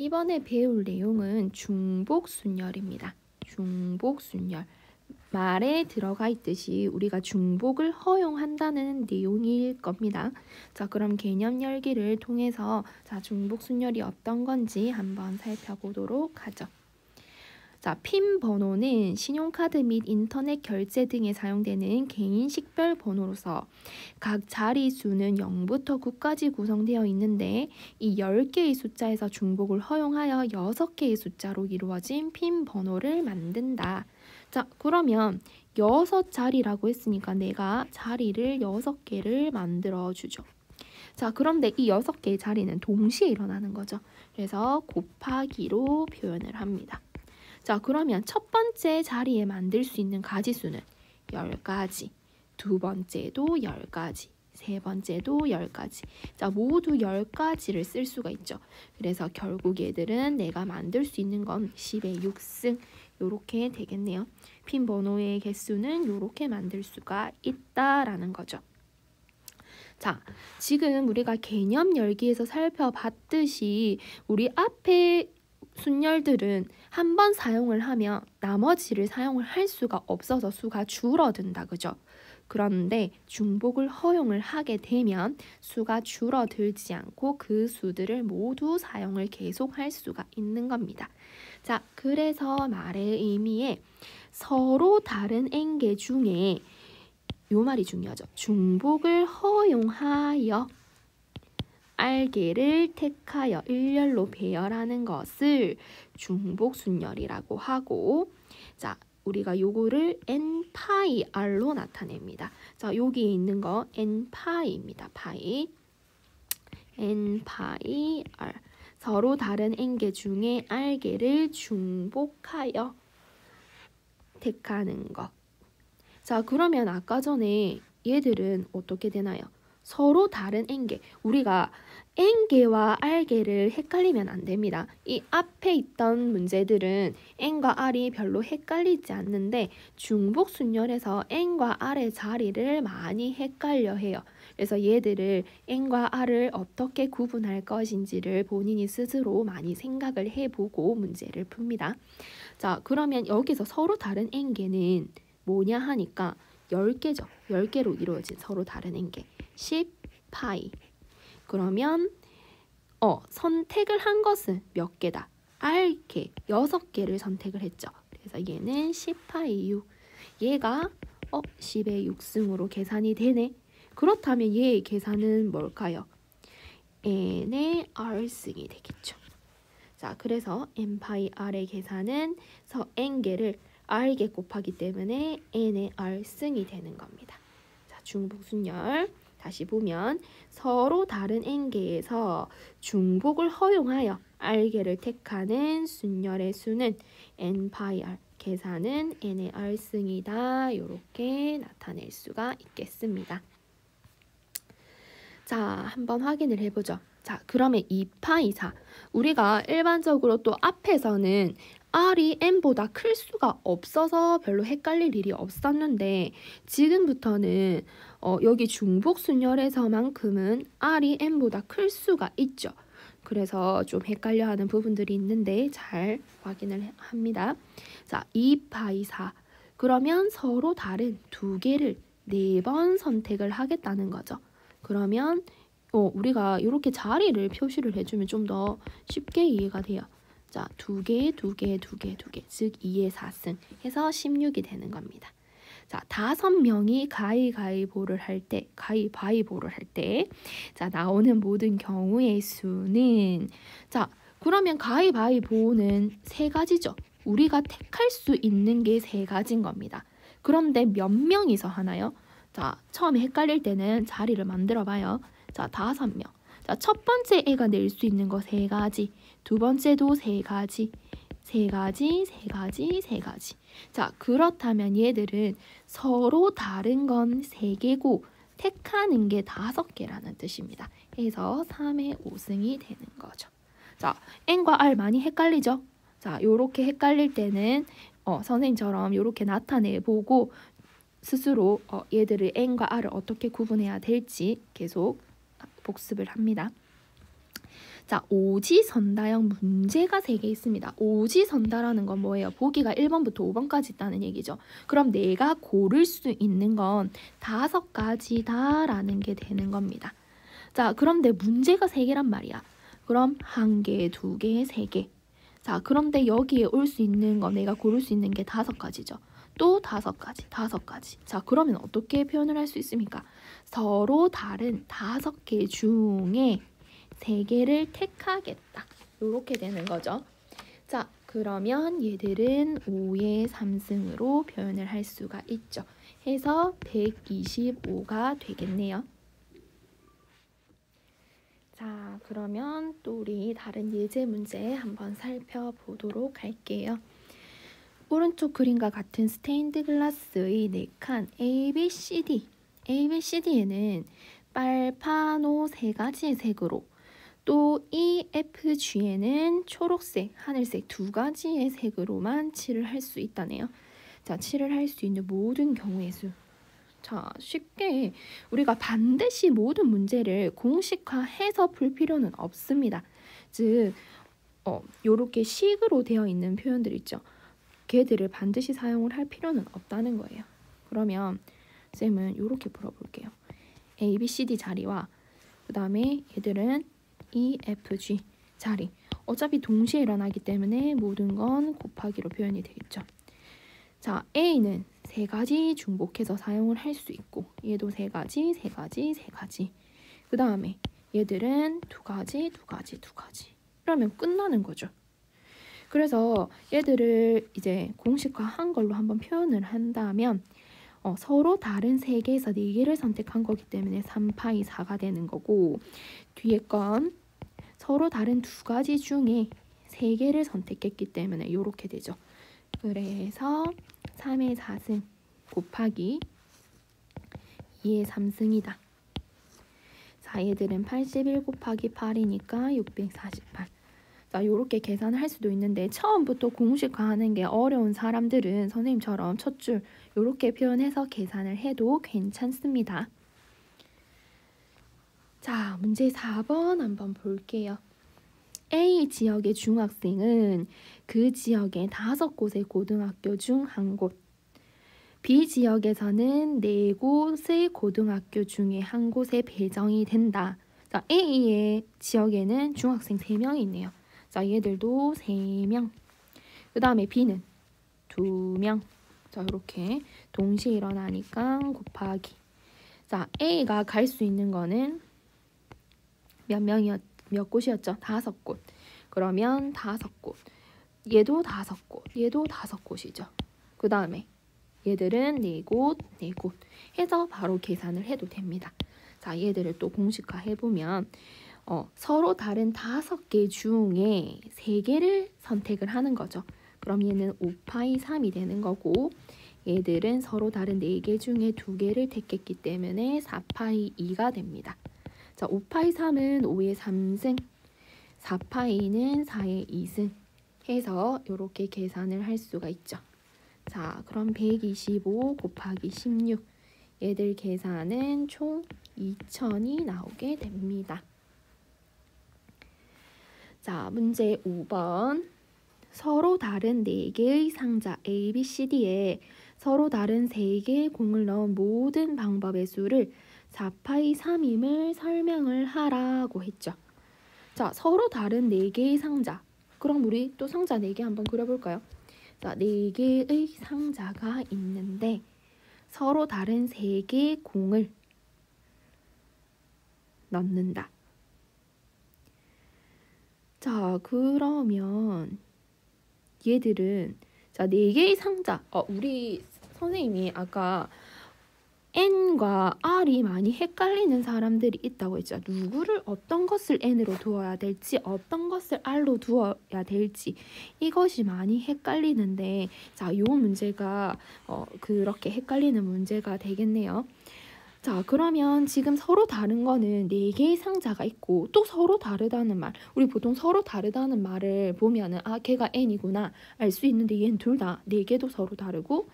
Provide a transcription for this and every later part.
이번에 배울 내용은 중복순열입니다. 중복순열. 말에 들어가 있듯이 우리가 중복을 허용한다는 내용일 겁니다. 자, 그럼 개념 열기를 통해서 중복순열이 어떤 건지 한번 살펴보도록 하죠. 자, 핀 번호는 신용카드 및 인터넷 결제 등에 사용되는 개인 식별 번호로서 각 자리수는 0부터 9까지 구성되어 있는데 이 10개의 숫자에서 중복을 허용하여 6개의 숫자로 이루어진 핀 번호를 만든다. 자, 그러면 6자리라고 했으니까 내가 자리를 6개를 만들어 주죠. 자, 그런데 이 6개의 자리는 동시에 일어나는 거죠. 그래서 곱하기로 표현을 합니다. 자, 그러면 첫 번째 자리에 만들 수 있는 가지수는 10가지, 두 번째도 10가지, 세 번째도 10가지. 자, 모두 10가지를 쓸 수가 있죠. 그래서 결국 얘들은 내가 만들 수 있는 건 10의 6승 요렇게 되겠네요. 핀 번호의 개수는 요렇게 만들 수가 있다라는 거죠. 자, 지금 우리가 개념 열기에서 살펴봤듯이 우리 앞에 순열들은 한 번 사용을 하면 나머지를 사용을 할 수가 없어서 수가 줄어든다. 그죠? 그런데 중복을 허용을 하게 되면 수가 줄어들지 않고 그 수들을 모두 사용을 계속할 수가 있는 겁니다. 자, 그래서 말의 의미에 서로 다른 n개 중에 요 말이 중요하죠. 중복을 허용하여 R개를 택하여 일렬로 배열하는 것을 중복순열이라고 하고, 자, 우리가 요거를 n파이 r로 나타냅니다. 자, 여기에 있는 거 n파이입니다. 파이. n파이 r. 서로 다른 n개 중에 r개를 중복하여 택하는 것. 자, 그러면 아까 전에 얘들은 어떻게 되나요? 서로 다른 n개. 우리가 n개와 r개를 헷갈리면 안 됩니다. 이 앞에 있던 문제들은 n과 r이 별로 헷갈리지 않는데 중복순열에서 n과 r의 자리를 많이 헷갈려 해요. 그래서 얘들을 n과 r을 어떻게 구분할 것인지를 본인이 스스로 많이 생각을 해보고 문제를 풉니다. 자, 그러면 여기서 서로 다른 n개는 뭐냐 하니까 10개죠. 10개로 이루어진 서로 다른 n개. 10파이. 그러면 선택을 한 것은 몇 개다? R개 6개를 선택을 했죠. 그래서 얘는 10파이 6. 얘가 10의 6승으로 계산이 되네. 그렇다면 얘의 계산은 뭘까요? n의 r승이 되겠죠. 자, 그래서 n파이 r의 계산은 n개를 r개 곱하기 때문에 n의 r승이 되는 겁니다. 자, 중복순열 다시 보면 서로 다른 n개에서 중복을 허용하여 r개를 택하는 순열의 수는 n파이 r, 계산은 n의 r승이다. 이렇게 나타낼 수가 있겠습니다. 자, 한번 확인을 해보죠. 자, 그러면 2파이 4. 우리가 일반적으로 또 앞에서는 r이 n보다 클 수가 없어서 별로 헷갈릴 일이 없었는데 지금부터는 여기 중복순열에서만큼은 r이 n보다 클 수가 있죠. 그래서 좀 헷갈려하는 부분들이 있는데 잘 확인을 합니다. 자, 2파이 4. 그러면 서로 다른 두 개를 4번 선택을 하겠다는 거죠. 그러면 우리가 이렇게 자리를 표시를 해주면 좀 더 쉽게 이해가 돼요. 자, 2개, 2개, 2개, 2개, 즉 2의 4승 해서 16이 되는 겁니다. 자, 5명이 가위바위보를 할 때, 자, 나오는 모든 경우의 수는, 자, 그러면 가위바위보는 3가지죠. 우리가 택할 수 있는 게 3가지인 겁니다. 그런데 몇 명이서 하나요? 자, 처음에 헷갈릴 때는 자리를 만들어 봐요. 자, 5명. 자, 첫 번째 애가 낼 수 있는 거 3가지. 두 번째도 3가지. 3가지, 3가지, 3가지. 자, 그렇다면 얘들은 서로 다른 건 3개고 택하는 게 5개라는 뜻입니다. 해서 3의 5승이 되는 거죠. 자, n과 r 많이 헷갈리죠? 자, 요렇게 헷갈릴 때는 선생님처럼 요렇게 나타내보고 스스로 얘들을 n과 r을 어떻게 구분해야 될지 계속 복습을 합니다. 자, 오지선다형 문제가 3개 있습니다. 오지선다라는 건 뭐예요? 보기가 1번부터 5번까지 있다는 얘기죠. 그럼 내가 고를 수 있는 건 5가지다 라는 게 되는 겁니다. 자, 그런데 문제가 3개란 말이야. 그럼 1개, 2개, 3개. 자, 그런데 여기에 올 수 있는 거, 내가 고를 수 있는 게 5가지죠. 또 5가지, 5가지. 자, 그러면 어떻게 표현을 할 수 있습니까? 서로 다른 5개 중에 3개를 택하겠다. 이렇게 되는 거죠. 자, 그러면 얘들은 5의 3승으로 표현을 할 수가 있죠. 해서 125가 되겠네요. 자, 그러면 또 우리 다른 예제 문제 한번 살펴보도록 할게요. 오른쪽 그림과 같은 스테인드 글라스의 4칸 ABCD. ABCD에는 빨파노 3가지의 색으로 또 EFG에는 초록색, 하늘색 2가지의 색으로만 칠을 할 수 있다네요. 자, 칠을 할 수 있는 모든 경우의 수. 자, 쉽게 우리가 반드시 모든 문제를 공식화해서 풀 필요는 없습니다. 즉, 요렇게 식으로 되어 있는 표현들 있죠. 걔들을 반드시 사용을 할 필요는 없다는 거예요. 그러면 쌤은 요렇게 풀어볼게요. A, B, C, D 자리와 그 다음에 얘들은 E, F, G 자리. 어차피 동시에 일어나기 때문에 모든 건 곱하기로 표현이 되겠죠. 자, A는 3가지 중복해서 사용을 할 수 있고 얘도 3가지, 3가지, 3가지. 그 다음에 얘들은 2가지, 2가지, 2가지. 이러면 끝나는 거죠. 그래서 얘들을 이제 공식화한 걸로 한번 표현을 한다면 서로 다른 3개에서 4개를 선택한 거기 때문에 3파이 4가 되는 거고 뒤에 건 서로 다른 2가지 중에 3개를 선택했기 때문에 이렇게 되죠. 그래서 3의 4승 곱하기 2의 3승이다. 자, 얘들은 81 곱하기 8이니까 648. 자, 요렇게 계산을 할 수도 있는데 처음부터 공식화하는 게 어려운 사람들은 선생님처럼 첫 줄 요렇게 표현해서 계산을 해도 괜찮습니다. 자, 문제 4번 한번 볼게요. A 지역의 중학생은 그 지역의 5곳의 고등학교 중 1곳, B 지역에서는 4곳의 고등학교 중에 1곳에 배정이 된다. 자, A의 지역에는 중학생 3명이 있네요. 자, 얘들도 3명. 그 다음에 B는 2명. 자, 이렇게 동시에 일어나니까 곱하기. 자, A가 갈 수 있는 거는 몇 곳이었죠? 5곳. 그러면 5곳. 얘도 5곳. 얘도 5곳이죠. 그 다음에 얘들은 4곳, 4곳 해서 바로 계산을 해도 됩니다. 자, 얘들을 또 공식화 해보면 서로 다른 5개 중에 3개를 선택을 하는 거죠. 그럼 얘는 5파이 3이 되는 거고 얘들은 서로 다른 4개 중에 2개를 택했기 때문에 4파이 2가 됩니다. 자, 5파이 3은 5의 3승, 4파이는 4의 2승 해서 이렇게 계산을 할 수가 있죠. 자, 그럼 125 곱하기 16 얘들 계산은 총 2000이 나오게 됩니다. 자, 문제 5번. 서로 다른 4개의 상자 A, B, C, D에 서로 다른 3개의 공을 넣은 모든 방법의 수를 4파이 3임을 설명을 하라고 했죠. 자, 서로 다른 4개의 상자. 그럼 우리 또 상자 4개 한번 그려볼까요? 자, 4개의 상자가 있는데 서로 다른 3개의 공을 넣는다. 자, 그러면 얘들은 자, 4개의 상자. 우리 선생님이 아까 N과 R이 많이 헷갈리는 사람들이 있다고 했죠. 누구를 어떤 것을 N으로 두어야 될지 어떤 것을 R로 두어야 될지 이것이 많이 헷갈리는데 자, 요 문제가 그렇게 헷갈리는 문제가 되겠네요. 자, 그러면 지금 서로 다른 거는 4개의 상자가 있고 또 서로 다르다는 말. 우리 보통 서로 다르다는 말을 보면은 걔가 N이구나 알 수 있는데 얘는 둘 다 4개도 서로 다르고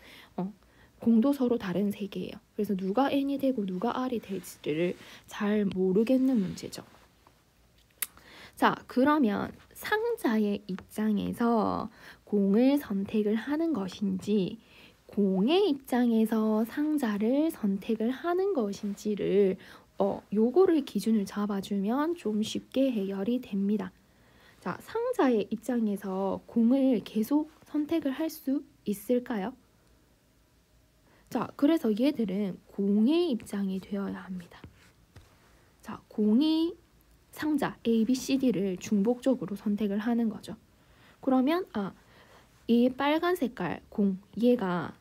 공도 서로 다른 3개예요. 그래서 누가 N이 되고 누가 R이 될지를 잘 모르겠는 문제죠. 자, 그러면 상자의 입장에서 공을 선택을 하는 것인지 공의 입장에서 상자를 선택을 하는 것인지를 요거를 기준을 잡아주면 좀 쉽게 해결이 됩니다. 자, 상자의 입장에서 공을 계속 선택을 할 수 있을까요? 자, 그래서 얘들은 공의 입장이 되어야 합니다. 자, 공이 상자 A, B, C, D를 중복적으로 선택을 하는 거죠. 그러면 이 빨간 색깔 공, 얘가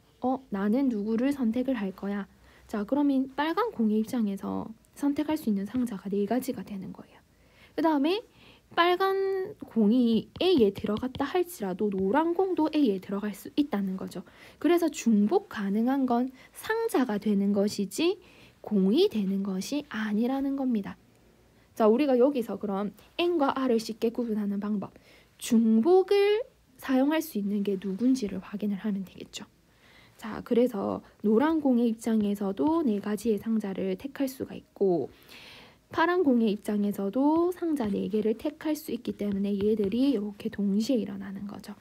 나는 누구를 선택을 할 거야. 자, 그러면 빨간 공의 입장에서 선택할 수 있는 상자가 4가지가 되는 거예요. 그 다음에 빨간 공이 A에 들어갔다 할지라도 노란 공도 A에 들어갈 수 있다는 거죠. 그래서 중복 가능한 건 상자가 되는 것이지 공이 되는 것이 아니라는 겁니다. 자, 우리가 여기서 그럼 N과 R을 쉽게 구분하는 방법, 중복을 사용할 수 있는 게 누군지를 확인을 하면 되겠죠. 자, 그래서 노란 공의 입장에서도 4가지의 상자를 택할 수가 있고 파란 공의 입장에서도 상자 4개를 택할 수 있기 때문에 얘들이 이렇게 동시에 일어나는 거죠.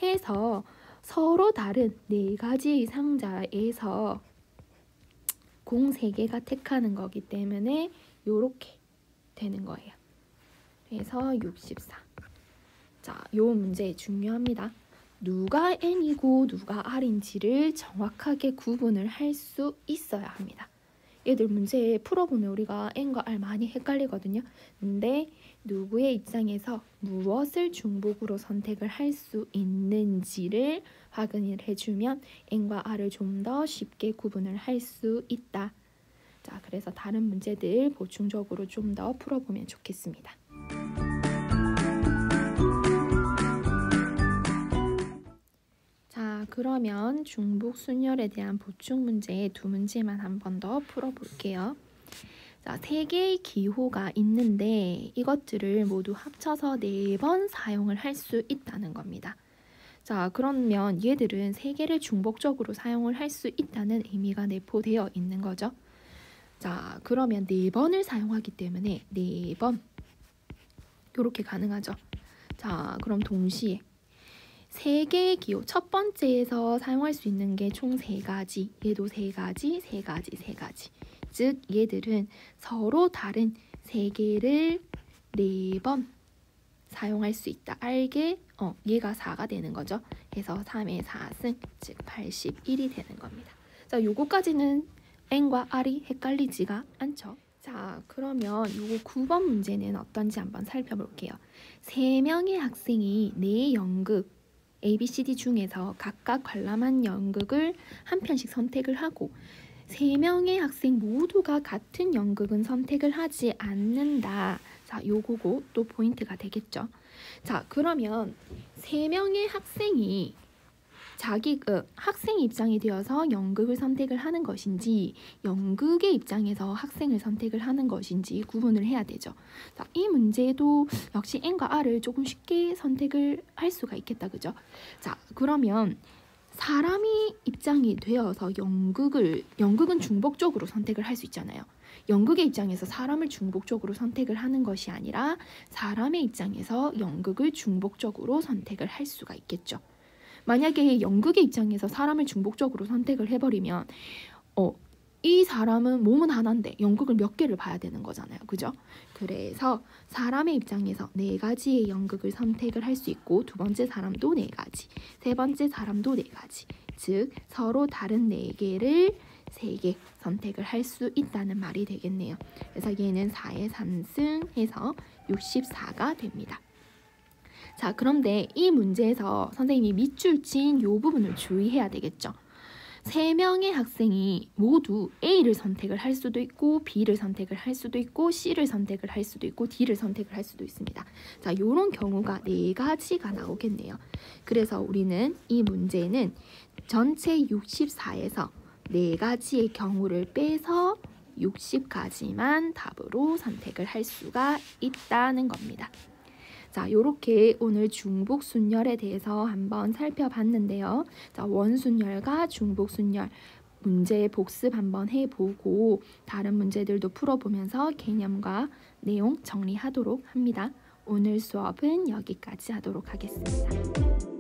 해서 서로 다른 4가지의 상자에서 공 3개가 택하는 거기 때문에 이렇게 되는 거예요. 그래서 64. 자, 요 문제 중요합니다. 누가 N이고 누가 R인지를 정확하게 구분을 할 수 있어야 합니다. 얘들 문제 풀어보면 우리가 N과 R 많이 헷갈리거든요. 근데 누구의 입장에서 무엇을 중복으로 선택을 할 수 있는지를 확인을 해주면 N과 R을 좀 더 쉽게 구분을 할 수 있다. 자, 그래서 다른 문제들 보충적으로 좀 더 풀어보면 좋겠습니다. 자, 그러면 중복 순열에 대한 보충 문제 2문제만 한 번 더 풀어볼게요. 자, 3개의 기호가 있는데 이것들을 모두 합쳐서 4번 사용을 할 수 있다는 겁니다. 자, 그러면 얘들은 3개를 중복적으로 사용을 할 수 있다는 의미가 내포되어 있는 거죠. 자, 그러면 4번을 사용하기 때문에 4번 이렇게 가능하죠. 자, 그럼 동시에 3개의 기호, 첫 번째에서 사용할 수 있는 게 총 3가지, 얘도 3가지, 3가지, 3가지. 즉 얘들은 서로 다른 3개를 4번 사용할 수 있다. 알게 얘가 4가 되는 거죠. 그래서 3의 4승, 즉 81이 되는 겁니다. 자, 요거까지는 N과 R이 헷갈리지가 않죠. 자, 그러면 요거 9번 문제는 어떤지 한번 살펴볼게요. 3명의 학생이 4연극 A, B, C, D 중에서 각각 관람한 연극을 한 편씩 선택을 하고 3명의 학생 모두가 같은 연극은 선택을 하지 않는다. 자, 요거고 또 포인트가 되겠죠. 자, 그러면 3명의 학생이 자기 학생 입장이 되어서 연극을 선택을 하는 것인지 연극의 입장에서 학생을 선택을 하는 것인지 구분을 해야 되죠. 자, 이 문제도 역시 N과 R을 조금 쉽게 선택을 할 수가 있겠다, 그죠? 자, 그러면 사람이 입장이 되어서 연극은 중복적으로 선택을 할 수 있잖아요. 연극의 입장에서 사람을 중복적으로 선택을 하는 것이 아니라 사람의 입장에서 연극을 중복적으로 선택을 할 수가 있겠죠. 만약에 연극의 입장에서 사람을 중복적으로 선택을 해버리면 이 사람은 몸은 하나인데 연극을 몇 개를 봐야 되는 거잖아요. 그죠? 그래서 사람의 입장에서 4가지의 연극을 선택을 할 수 있고 두 번째 사람도 4가지, 세 번째 사람도 4가지. 즉 서로 다른 4개를 3개 선택을 할 수 있다는 말이 되겠네요. 그래서 얘는 4의 3승 해서 64가 됩니다. 자, 그런데 이 문제에서 선생님이 밑줄 친 이 부분을 주의해야 되겠죠. 3명의 학생이 모두 A를 선택을 할 수도 있고 B를 선택을 할 수도 있고 C를 선택을 할 수도 있고 D를 선택을 할 수도 있습니다. 자, 이런 경우가 4가지가 나오겠네요. 그래서 우리는 이 문제는 전체 64에서 4가지의 경우를 빼서 60가지만 답으로 선택을 할 수가 있다는 겁니다. 자, 이렇게 오늘 중복순열에 대해서 한번 살펴봤는데요. 자, 원순열과 중복순열 문제 복습 한번 해보고 다른 문제들도 풀어보면서 개념과 내용 정리하도록 합니다. 오늘 수업은 여기까지 하도록 하겠습니다.